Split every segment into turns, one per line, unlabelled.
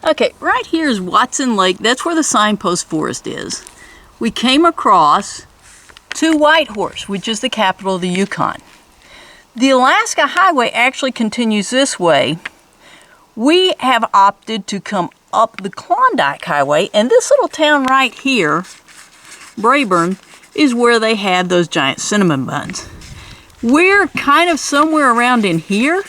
Okay, right here is Watson Lake. That's where the signpost forest is. We came across to Whitehorse, which is the capital of the Yukon. The Alaska Highway actually continues this way. We have opted to come up the Klondike Highway, and this little town right here, Braeburn, is where they had those giant cinnamon buns. We're kind of somewhere around in here,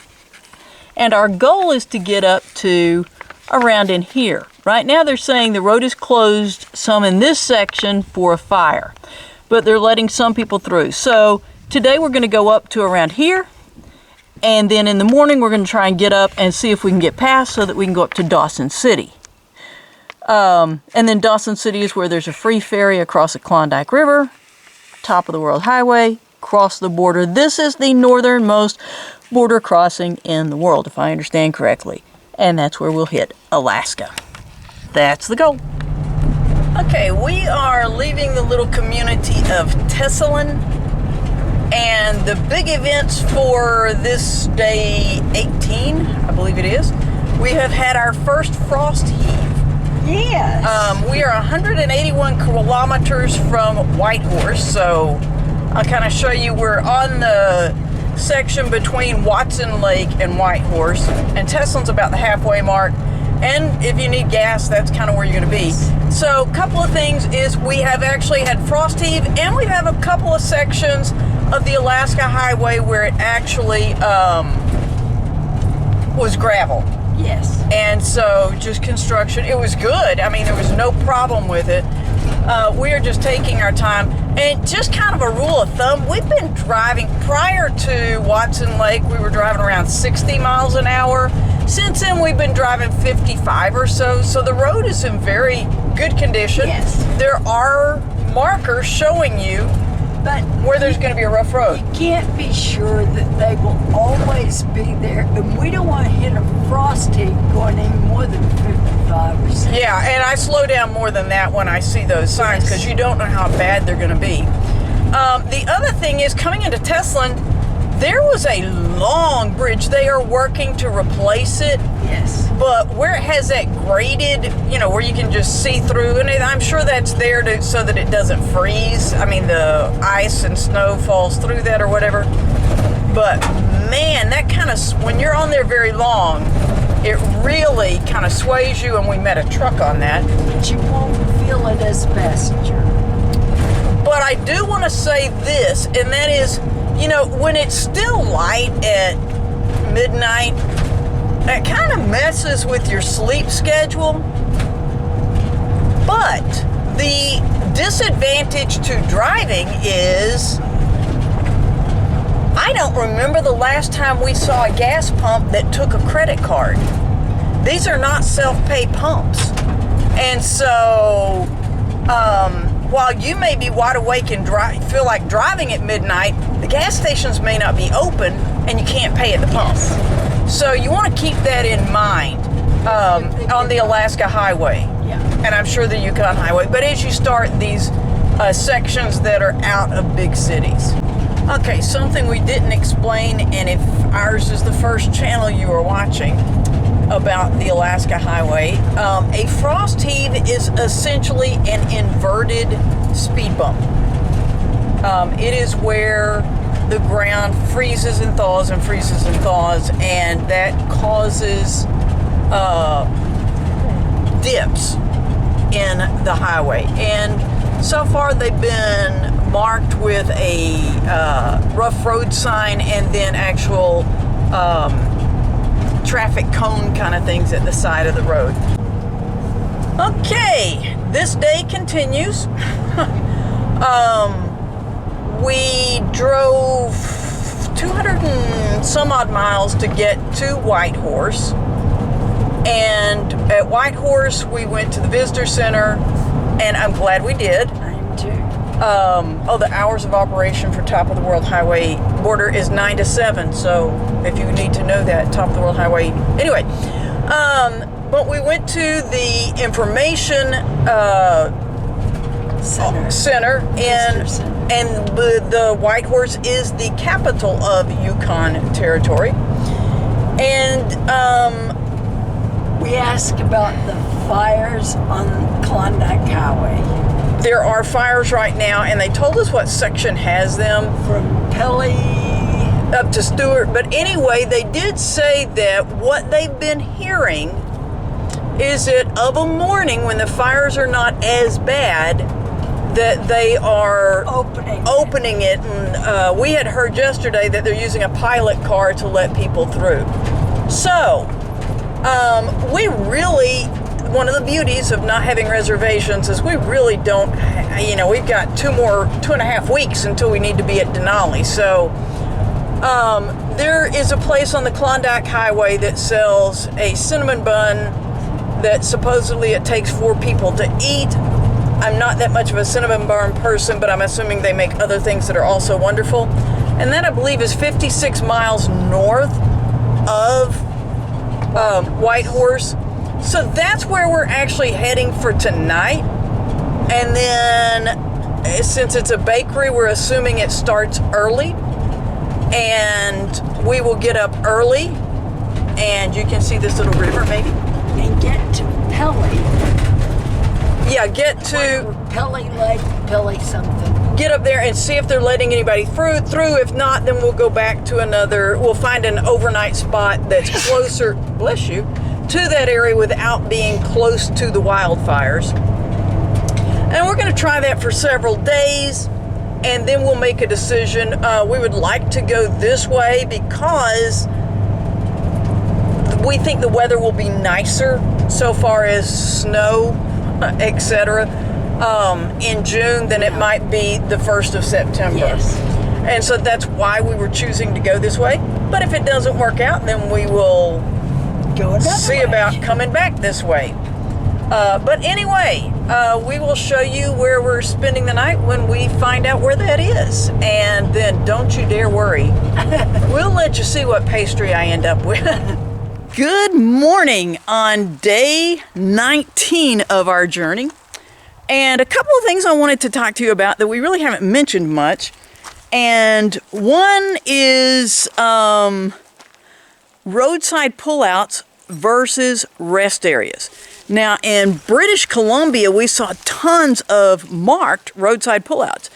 and our goal is to get up to around in here. Right now they're saying the road is closed some in this section for a fire, but they're letting some people through. So today we're going to go up to around here, and then in the morning we're going to try and get up and see if we can get past so that we can go up to Dawson City. And then Dawson City is where there's a free ferry across the Klondike River, top of the World Highway, cross the border. This is the northernmost border crossing in the world, if I understand correctly. And that's where we'll hit Alaska. That's the goal. Okay, we are leaving the little community of Teslin, and the big events for this day 18, I believe it is, we have had our first frost heave.
Yes.
We are 181 kilometers from Whitehorse, so I'll kind of show you. We're on the section between Watson Lake and Whitehorse, and Teslin's about the halfway mark, and if you need gas, that's kind of where you're going to be. So a couple of things is we have actually had frost heave, and we have a couple of sections of the Alaska Highway where it actually was gravel.
Yes.
And so just construction. It was good. I mean, there was no problem with it. We are just taking our time. And just kind of a rule of thumb, we've been driving, prior to Watson Lake, we were driving around 60 miles an hour. Since then, we've been driving 55 or so. So the road is in very good condition.
Yes.
There are markers showing you
But
where there's going to be a rough road.
you can't be sure that they will always be there. And we don't want to hit a frost heave going any more than 55 or 60.
Yeah, and I slow down more than that when I see those signs because you don't know how bad they're going to be. The other thing is, coming into Teslin, there was a long bridge. They are working to replace it.
Yes.
But where it has that graded, where you can just see through, and I'm sure that's there so that it doesn't freeze. I mean, the ice and snow falls through that or whatever. But man, that kind of, when you're on there very long, it really kind of sways you, and we met a truck on that.
But you won't feel it as passenger.
But I do want to say this, and that is, when it's still light at midnight, that kind of messes with your sleep schedule. But the disadvantage to driving is, I don't remember the last time we saw a gas pump that took a credit card. These are not self-pay pumps. And so, while you may be wide awake and feel like driving at midnight, the gas stations may not be open and you can't pay at the pump.
Yes.
So you want to keep that in mind on the Alaska Highway.
Yeah.
And I'm sure the Yukon Highway. But as you start these sections that are out of big cities. Okay, something we didn't explain, and if ours is the first channel you are watching about the Alaska Highway, a frost heave is essentially an inverted speed bump. It is where the ground freezes and thaws and freezes and thaws, and that causes dips in the highway. And so far they've been marked with a rough road sign and then actual traffic cone kind of things at the side of the road. Okay, this day continues. We drove 200 and some odd miles to get to Whitehorse. And at Whitehorse, we went to the visitor center, and I'm glad we did.
I am too.
The hours of operation for Top of the World Highway border is 9 to 7. So if you need to know that, Top of the World Highway. Anyway, but we went to the information center, and the Whitehorse is the capital of Yukon Territory. And
We asked about the fires on Klondike Highway.
There are fires right now, and they told us what section has them.
From Pelly
up to Stewart. But anyway, they did say that what they've been hearing is that of a morning when the fires are not as bad, that they are opening it. And we had heard yesterday that they're using a pilot car to let people through. So, we really, one of the beauties of not having reservations is we really don't, we've got 2.5 weeks until we need to be at Denali. So, there is a place on the Klondike Highway that sells a cinnamon bun that supposedly it takes 4 people to eat. I'm not that much of a cinnamon bun person, but I'm assuming they make other things that are also wonderful. And that, I believe, is 56 miles north of Whitehorse. So that's where we're actually heading for tonight. And then, since it's a bakery, we're assuming it starts early. And we will get up early. And you can see this little river, maybe.
And get to Pelly.
Yeah, get to
Pelly Lake, Pelly something.
Get up there and see if they're letting anybody through. If not, then we'll go back to we'll find an overnight spot that's closer, bless you, to that area without being close to the wildfires. And we're going to try that for several days, and then we'll make a decision. We would like to go this way because we think the weather will be nicer so far as snow, etc., in June than it might be the 1st of September.
Yes.
And so that's why we were choosing to go this way. But if it doesn't work out, then we will
Go another
see
way.
about coming back this way. But anyway, we will show you where we're spending the night when we find out where that is. And then don't you dare worry. We'll let you see what pastry I end up with. Good morning on day 19 of our journey. And a couple of things I wanted to talk to you about that we really haven't mentioned much. And one is roadside pullouts versus rest areas. Now, in British Columbia, we saw tons of marked roadside pullouts.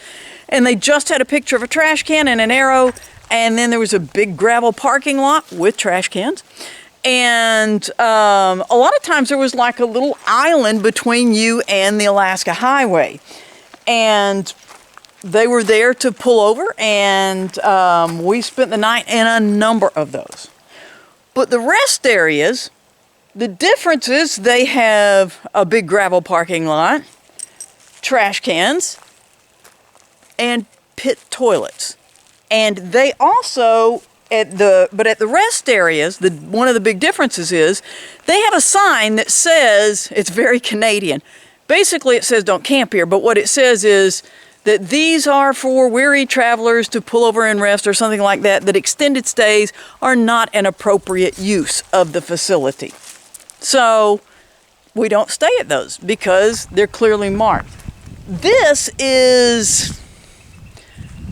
And they just had a picture of a trash can and an arrow, and then there was a big gravel parking lot with trash cans. And a lot of times there was like a little island between you and the Alaska Highway. And they were there to pull over, and we spent the night in a number of those. But the rest areas, the difference is they have a big gravel parking lot, trash cans, and pit toilets. And they also, at the rest areas, one of the big differences is they have a sign that says, it's very Canadian. Basically, it says don't camp here, but what it says is that these are for weary travelers to pull over and rest or something like that, that extended stays are not an appropriate use of the facility. So we don't stay at those because they're clearly marked. This is,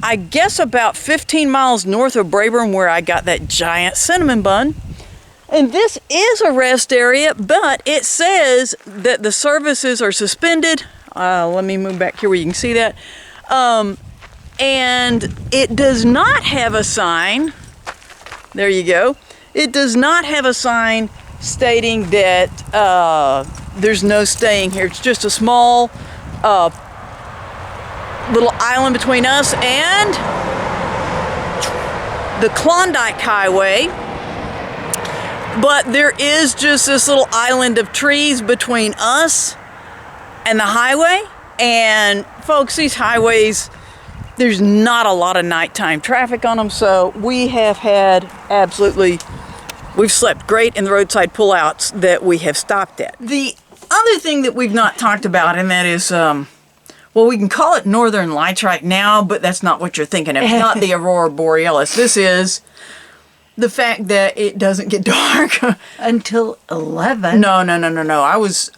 I guess, about 15 miles north of Braeburn, where I got that giant cinnamon bun. And this is a rest area, but it says that the services are suspended. Let me move back here where you can see that. And it does not have a sign. There you go. It does not have a sign stating that there's no staying here. It's just a small little island between us and the Klondike Highway. But there is just this little island of trees between us and the highway. And folks, these highways, there's not a lot of nighttime traffic on them, so we have had we've slept great in the roadside pullouts that we have stopped at. The other thing that we've not talked about, and that is, well, we can call it Northern Lights right now, but that's not what you're thinking of. It's not the Aurora Borealis. This is the fact that it doesn't get dark
Until 11.
No.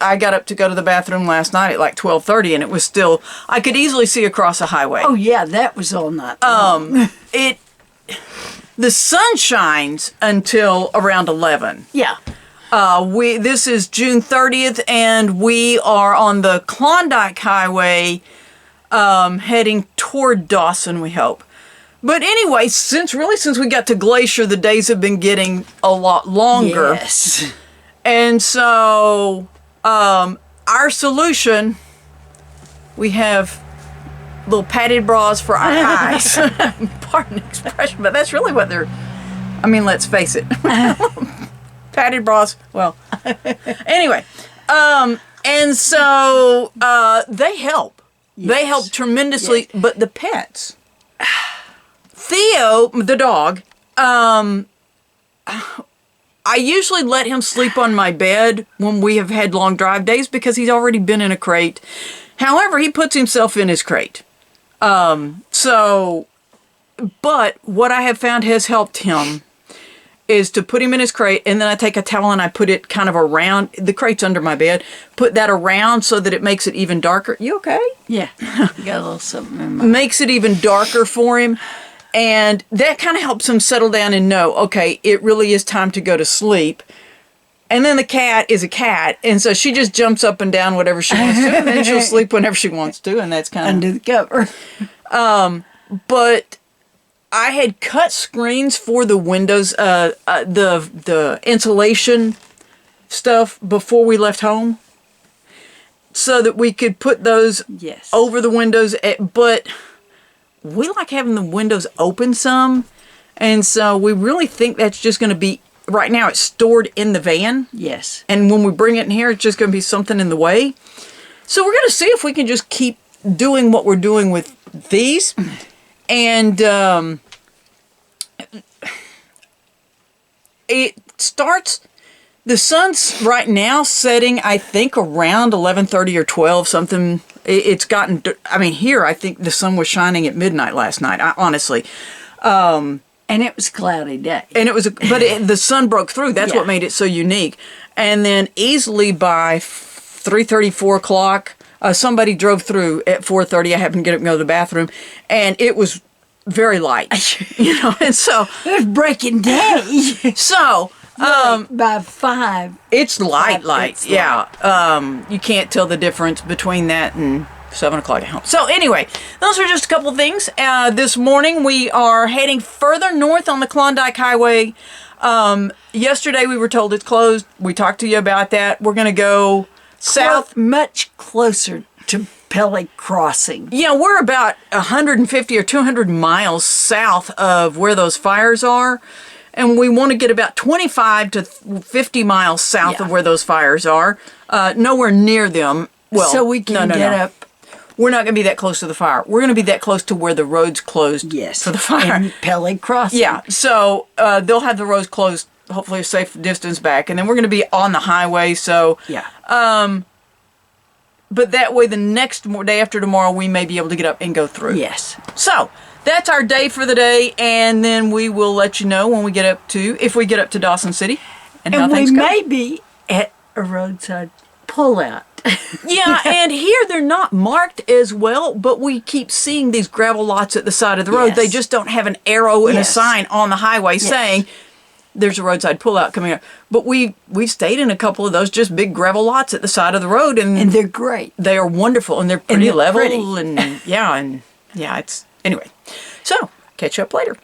I got up to go to the bathroom last night at like 12:30, and it was still, I could easily see across the highway.
Oh yeah, that was all night long.
The sun shines until around 11.
Yeah.
This is June 30th, and we are on the Klondike Highway, heading toward Dawson, we hope. But anyway, since we got to Glacier, the days have been getting a lot longer.
Yes.
And so, our solution, we have little padded bras for our eyes. Pardon the expression, but that's really what they're, I mean, let's face it. Padded bras, well, anyway. And so, they help.
Yes.
They help tremendously,
Yes.
but the pets, Theo, the dog, I usually let him sleep on my bed when we have had long drive days because he's already been in a crate. However, he puts himself in his crate. But what I have found has helped him is to put him in his crate, and then I take a towel and I put it kind of around, the crate's under my bed, put that around so that it makes it even darker. You okay?
Yeah. Got a little something in my...
Makes it even darker for him. And that kind of helps him settle down and know, okay, it really is time to go to sleep. And then the cat is a cat, and so she just jumps up and down whatever she wants to, and then she'll sleep whenever she wants to, and that's kind of...
Under the cover.
But I had cut screens for the windows, the insulation stuff before we left home, so that we could put those
Yes.
over the windows. But we like having the windows open some, and so we really think that's just going to be, right now it's stored in the van,
Yes.
and when we bring it in here, it's just going to be something in the way. So we're going to see if we can just keep doing what we're doing with these. And it starts, the sun's right now setting, I think, around 11:30 or 12, something. It's gotten, I mean, here, I think the sun was shining at midnight last night, honestly.
And it was a cloudy day.
And it was, the sun broke through. That's
Yeah.
what made it so unique. And then easily by 3:30, 4 o'clock, somebody drove through at 4:30. I happened to get up and go to the bathroom, and it was very light, and so
It was breaking day.
so
By 5.
it's light,
It's
yeah. You can't tell the difference between that and 7 o'clock at home. So anyway, those are just a couple things. This morning we are heading further north on the Klondike Highway. Yesterday we were told it's closed. We talked to you about that. We're going to go south.
Much closer to Pelly Crossing.
Yeah, we're about 150 or 200 miles south of where those fires are. And we want to get about 25 to 50 miles south of where those fires are. Nowhere near them. Well,
So we can get up.
We're not going to be that close to the fire. We're going to be that close to where the road's closed for the fire.
In Pelly Crossing.
Yeah, so they'll have the roads closed, hopefully a safe distance back. And then we're going to be on the highway, so...
Yeah.
But that way, the next day after tomorrow, we may be able to get up and go through.
Yes.
So, that's our day for the day, and then we will let you know when we get up to, if we get up to Dawson City, and how
And we
things go.
may be at a roadside pullout.
Yeah, and here they're not marked as well, but we keep seeing these gravel lots at the side of the road.
Yes.
They just don't have an arrow and a
Yes.
sign on the highway saying there's a roadside pullout coming up. But we've stayed in a couple of those just big gravel lots at the side of the road, and
they're great.
they are wonderful, and they're pretty
they're
level,
pretty.
and it's anyway. So catch you up later.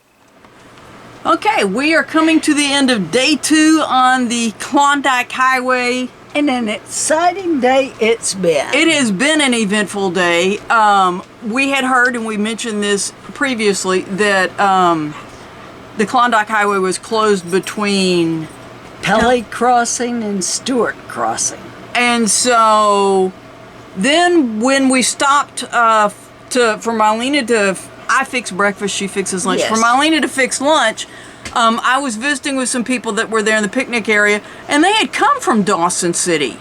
Okay, we are coming to the end of day 2 on the Klondike Highway.
And an exciting day it's been.
It has been an eventful day. We had heard, and we mentioned this previously, that the Klondike Highway was closed between
Pelly Crossing and Stewart Crossing.
And so then when we stopped for Mylena to, I fix breakfast, she fixes lunch.
Yes.
For Mylena to fix lunch, I was visiting with some people that were there in the picnic area, and they had come from Dawson City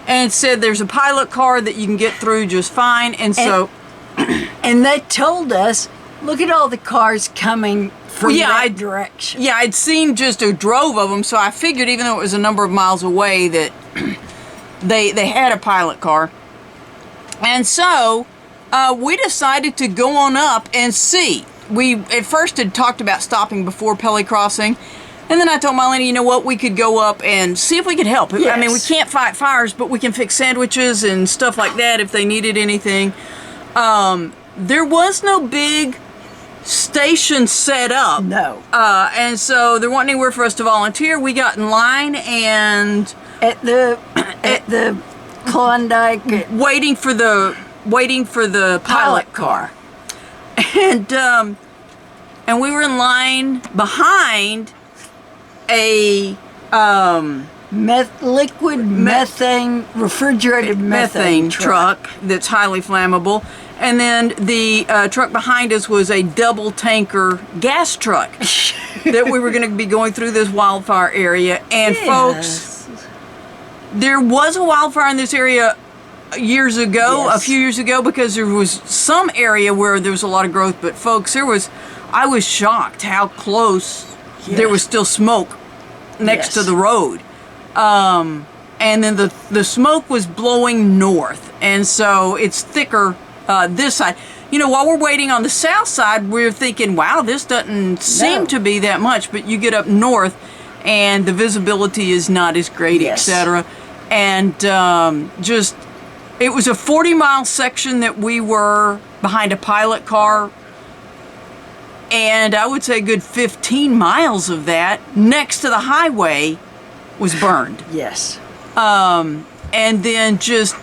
and said there's a pilot car that you can get through just fine. And so...
And they told us, look at all the cars coming from that direction.
Yeah, I'd seen just a drove of them, so I figured even though it was a number of miles away that they had a pilot car. And so we decided to go on up and see. We at first had talked about stopping before Pelly Crossing, And then I told Marlene, you know what, we could go up and see if we could help.
Yes.
I mean, we can't fight fires, but we can fix sandwiches and stuff like that if they needed anything. There was no big station set up.
No.
And so there wasn't anywhere for us to volunteer. We got in line and
At the Klondike.
waiting for the pilot car. And we were in line behind a
refrigerated methane
truck that's highly flammable. And then the truck behind us was a double tanker gas truck that we were going to be going through this wildfire area. And folks, there was a wildfire in this area years ago,
Yes.
a few years ago, because there was some area where there was a lot of growth. But folks, I was shocked how close there was still smoke next to the road. And then the smoke was blowing north. And so it's thicker this side. You know, while we're waiting on the south side, we're thinking, wow, this doesn't seem to be that much. But you get up north and the visibility is not as great, etc. And it was a 40-mile section that we were behind a pilot car. And I would say a good 15 miles of that next to the highway was burned.
Yes.
And then just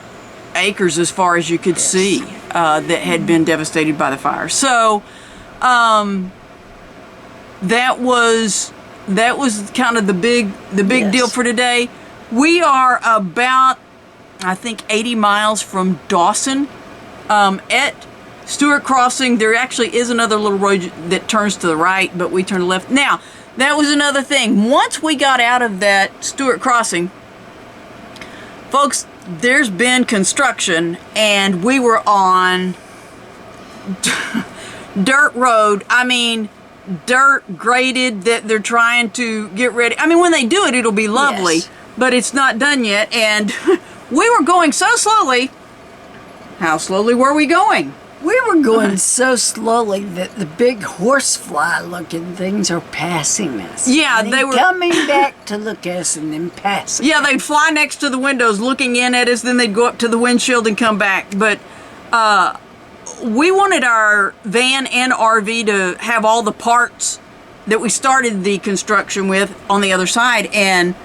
acres as far as you could see that had been devastated by the fire. So that was kind of the big deal for today. We are about, I think, 80 miles from Dawson. At Stewart Crossing, there actually is another little road that turns to the right, but we turn left. Now, that was another thing. Once we got out of that Stewart Crossing, folks, there's been construction, and we were on dirt road. I mean, dirt graded that they're trying to get ready. I mean, when they do it, it'll be lovely, but it's not done yet, and we were going so slowly. How slowly were we going?
We were going so slowly that the big horsefly-looking things are passing us.
Yeah,
and
they were
coming back to look at us and then passing.
Yeah, they'd fly next to the windows looking in at us, then they'd go up to the windshield and come back. But we wanted our van and RV to have all the parts that we started the construction with on the other side. And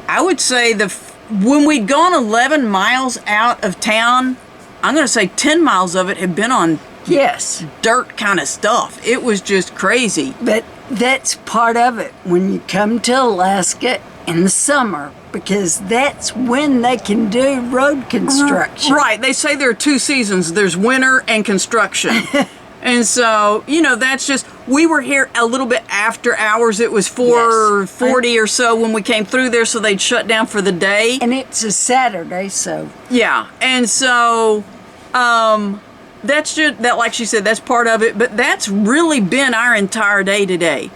I would say when we'd gone 11 miles out of town, I'm going to say 10 miles of it had been on dirt kind of stuff. It was just crazy.
But that's part of it when you come to Alaska in the summer, because that's when they can do road construction.
Right. They say there are two seasons. There's winter and construction. And so, you know, that's just, we were here a little bit after hours. It was 4:40 or so when we came through there, so they'd shut down for the day.
And it's a Saturday, so.
Yeah. And so, that's just, that, like she said, that's part of it, but that's really been our entire day today.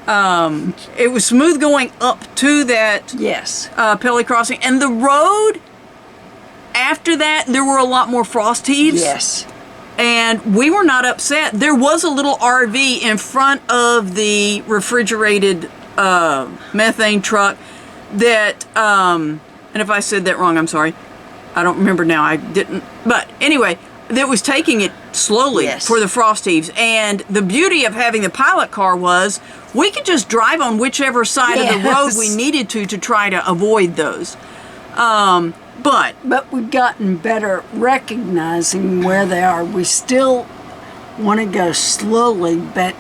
It was smooth going up to that Pelly Crossing. And the road, after that, there were a lot more frost heaves.
Yes.
And we were not upset. There was a little RV in front of the refrigerated methane truck that, and if I said that wrong, I'm sorry. I don't remember now. I didn't. But anyway, that was taking it slowly for the frost heaves. And the beauty of having the pilot car was we could just drive on whichever side of the road we needed to try to avoid those. But
we've gotten better recognizing where they are. We still want to go slowly, but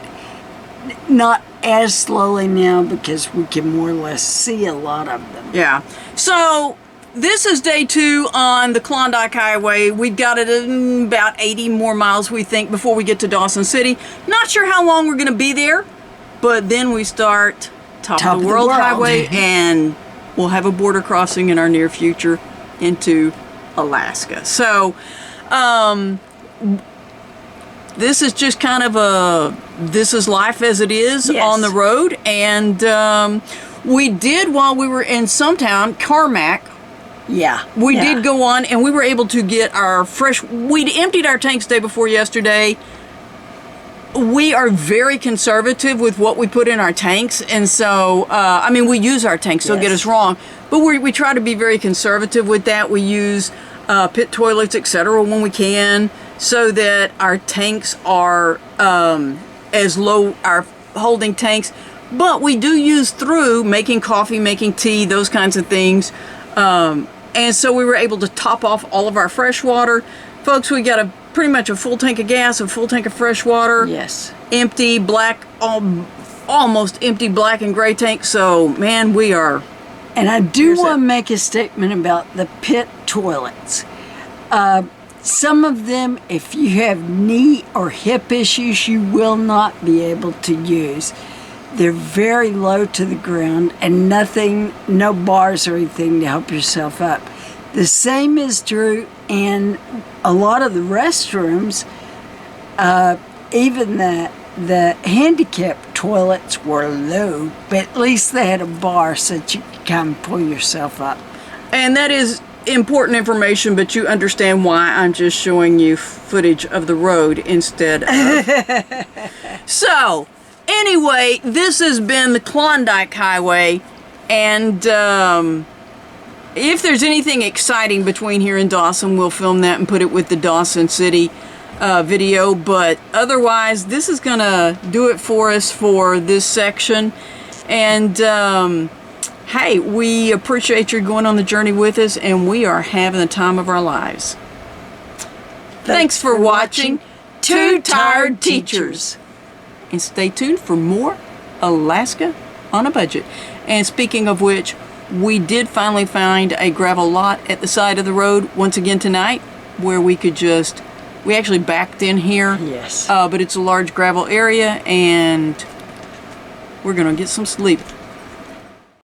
not as slowly now because we can more or less see a lot of them.
Yeah. So this is day 2 on the Klondike Highway. We've got it in about 80 more miles, we think, before we get to Dawson City. Not sure how long we're going to be there, but then we start top of the world highway, and we'll have a border crossing in our near future into Alaska. So this is just kind of this is life as it is on the road. And we did, while we were in some town, Carmack, we did go on, and we were able to get our fresh, we'd emptied our tanks day before yesterday, we are very conservative with what we put in our tanks, and so I mean, we use our tanks, don't get us wrong, but we try to be very conservative with that. We use pit toilets, etc., when we can, so that our tanks are as low, our holding tanks, but we do use through making coffee, making tea, those kinds of things, and so we were able to top off all of our fresh water. Folks, we got pretty much a full tank of gas, a full tank of fresh water.
Yes.
Empty, black, almost empty black and gray tank. So, man, we are...
And I do want to make a statement about the pit toilets. Some of them, if you have knee or hip issues, you will not be able to use. They're very low to the ground and no bars or anything to help yourself up. The same is true in a lot of the restrooms. Even the handicap toilets were low, but at least they had a bar so that you could kind of pull yourself up.
And that is important information, but you understand why I'm just showing you footage of the road instead of... So, anyway, this has been the Klondike Highway, and if there's anything exciting between here and Dawson, we'll film that and put it with the Dawson City video, but otherwise, this is gonna do it for us for this section, and hey, we appreciate you going on the journey with us, and we are having the time of our lives. Thanks for watching Two Tired Teachers. And stay tuned for more Alaska on a Budget. And speaking of which, we did finally find a gravel lot at the side of the road once again tonight, where we could we actually backed in here.
Yes.
But it's a large gravel area, and we're gonna get some sleep.